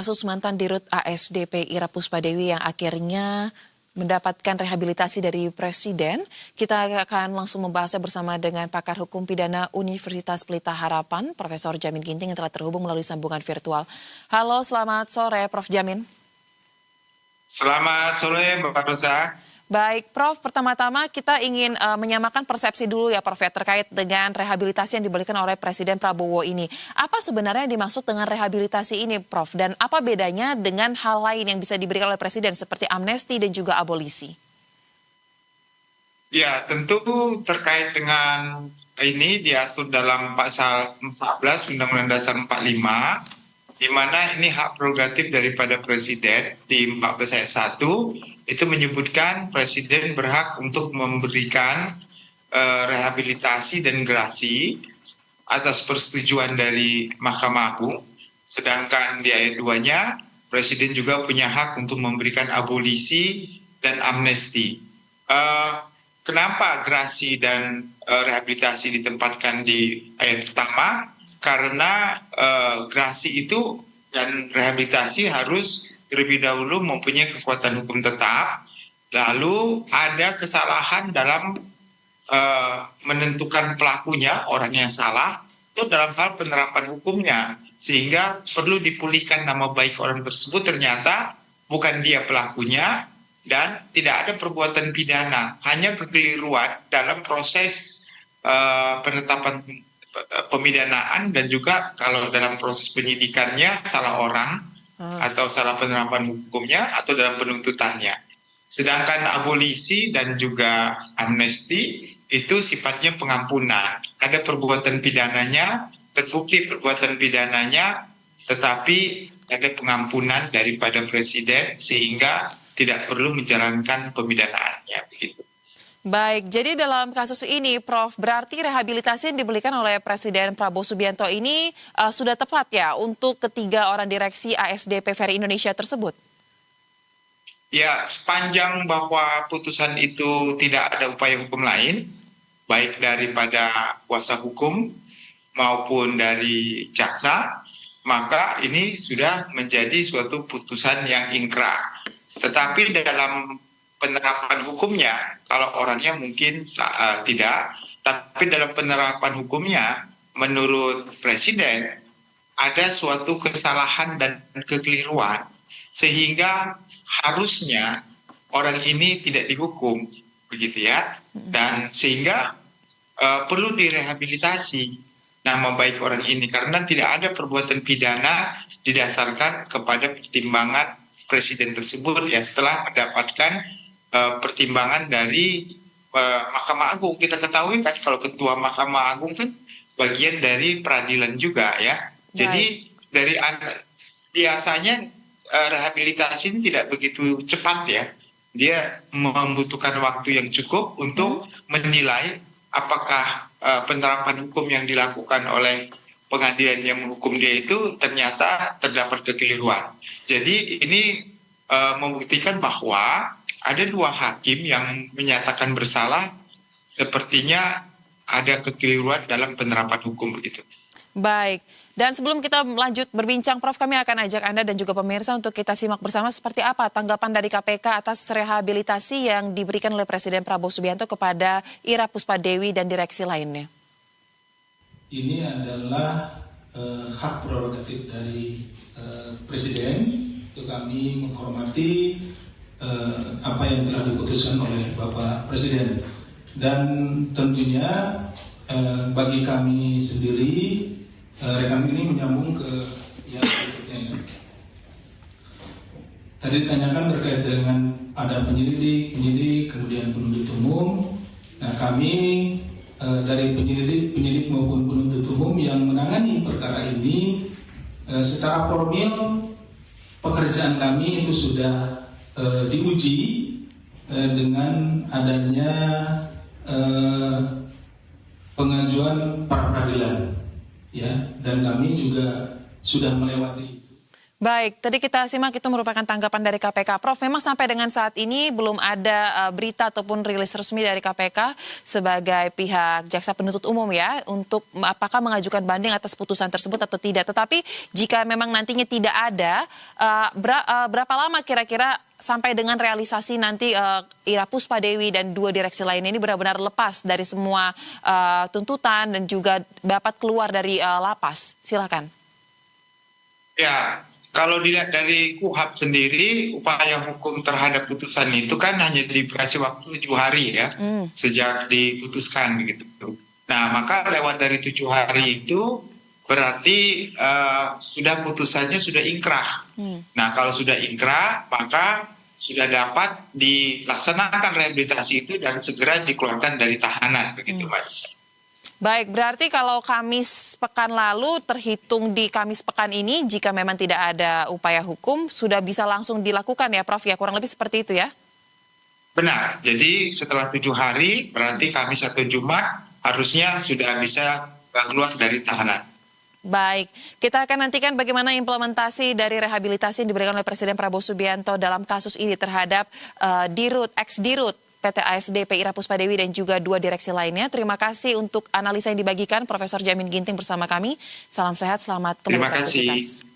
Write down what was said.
Kasus mantan Dirut ASDP Ira Puspadewi yang akhirnya mendapatkan rehabilitasi dari Presiden. Kita akan langsung membahasnya bersama dengan pakar hukum pidana Universitas Pelita Harapan, Profesor Jamin Ginting yang telah terhubung melalui sambungan virtual. Halo, selamat sore Prof. Jamin. Selamat sore Mbak Rosa. Baik, Prof. Pertama-tama kita ingin menyamakan persepsi dulu ya, Prof. ya, terkait dengan rehabilitasi yang diberikan oleh Presiden Prabowo ini. Apa sebenarnya yang dimaksud dengan rehabilitasi ini, Prof? Dan apa bedanya dengan hal lain yang bisa diberikan oleh Presiden seperti amnesti dan juga abolisi? Ya, tentu terkait dengan ini diatur dalam pasal 14 Undang-Undang Dasar 45, di mana ini hak prerogatif daripada Presiden di 14 ayat 1, itu menyebutkan Presiden berhak untuk memberikan rehabilitasi dan gerasi atas persetujuan dari Mahkamah Agung. Sedangkan di ayat 2-nya, Presiden juga punya hak untuk memberikan abolisi dan amnesti. Kenapa gerasi dan rehabilitasi ditempatkan di ayat pertama? Karena gerasi itu dan rehabilitasi harus terlebih dahulu mempunyai kekuatan hukum tetap, lalu ada kesalahan dalam menentukan pelakunya, orang yang salah, itu dalam hal penerapan hukumnya, sehingga perlu dipulihkan nama baik orang tersebut, ternyata bukan dia pelakunya, dan tidak ada perbuatan pidana, hanya kekeliruan dalam proses penetapan pemidanaan, dan juga kalau dalam proses penyidikannya salah orang, atau salah penerapan hukumnya, atau dalam penuntutannya. Sedangkan abolisi dan juga amnesti itu sifatnya pengampunan. Ada perbuatan pidananya, terbukti perbuatan pidananya, tetapi ada pengampunan daripada Presiden sehingga tidak perlu menjalankan pemidanaannya, begitu. Baik, jadi dalam kasus ini, Prof, berarti rehabilitasi yang diberikan oleh Presiden Prabowo Subianto ini sudah tepat ya untuk ketiga orang direksi ASDP Ferry Indonesia tersebut? Ya, sepanjang bahwa putusan itu tidak ada upaya hukum lain, baik daripada kuasa hukum maupun dari jaksa, maka ini sudah menjadi suatu putusan yang ingkrah. Tetapi dalam penerapan hukumnya, kalau orangnya mungkin tidak, tapi dalam penerapan hukumnya, menurut Presiden, ada suatu kesalahan dan kekeliruan, sehingga harusnya orang ini tidak dihukum, begitu ya, dan sehingga perlu direhabilitasi nama baik orang ini, karena tidak ada perbuatan pidana didasarkan kepada pertimbangan Presiden tersebut ya, setelah mendapatkan pertimbangan dari Mahkamah Agung. Kita ketahui kan kalau Ketua Mahkamah Agung kan bagian dari peradilan juga ya. Jadi dari biasanya rehabilitasi ini tidak begitu cepat ya. Dia membutuhkan waktu yang cukup untuk menilai apakah penerapan hukum yang dilakukan oleh pengadilan yang menghukum dia itu ternyata terdapat kekeliruan. Jadi ini membuktikan bahwa ada dua hakim yang menyatakan bersalah, sepertinya ada kekeliruan dalam penerapan hukum begitu. Baik, dan sebelum kita lanjut berbincang, Prof, kami akan ajak Anda dan juga pemirsa untuk kita simak bersama seperti apa tanggapan dari KPK atas rehabilitasi yang diberikan oleh Presiden Prabowo Subianto kepada Ira Puspadewi dan direksi lainnya. Ini adalah hak prerogatif dari Presiden, itu kami menghormati apa yang telah diputuskan oleh Bapak Presiden, dan tentunya bagi kami sendiri rekan ini menyambung ke yang berikutnya. Tadi ditanyakan terkait dengan ada penyidik, kemudian penuntut umum. Nah, kami dari penyidik maupun penuntut umum yang menangani perkara ini, secara formil pekerjaan kami itu sudah diuji dengan adanya pengajuan pra peradilan, ya, dan kami juga sudah melewati. Baik, tadi kita simak itu merupakan tanggapan dari KPK. Prof, memang sampai dengan saat ini belum ada berita ataupun rilis resmi dari KPK sebagai pihak jaksa penuntut umum ya untuk apakah mengajukan banding atas putusan tersebut atau tidak. Tetapi jika memang nantinya tidak ada, berapa lama kira-kira sampai dengan realisasi nanti Ira Puspadewi dan 2 direksi lainnya ini benar-benar lepas dari semua tuntutan dan juga dapat keluar dari lapas? Silakan. Ya, kalau dilihat dari KUHAP sendiri, upaya hukum terhadap putusan itu kan hanya dikasih waktu 7 hari ya, sejak diputuskan gitu. Nah, maka lewat dari 7 hari itu berarti sudah putusannya sudah ingkrah. Nah, kalau sudah ingkrah, maka sudah dapat dilaksanakan rehabilitasi itu dan segera dikeluarkan dari tahanan, begitu Mbak. Baik, berarti kalau Kamis pekan lalu terhitung di Kamis pekan ini jika memang tidak ada upaya hukum sudah bisa langsung dilakukan ya Prof ya, kurang lebih seperti itu ya? Benar, jadi setelah 7 hari berarti Kamis atau Jumat harusnya sudah bisa keluar dari tahanan. Baik, kita akan nantikan bagaimana implementasi dari rehabilitasi yang diberikan oleh Presiden Prabowo Subianto dalam kasus ini terhadap ex-Dirut PT ASDP Ira Puspadewi dan juga 2 direksi lainnya. Terima kasih untuk analisa yang dibagikan Profesor Jamin Ginting bersama kami. Salam sehat, selamat kembali beraktivitas. Terima kasih.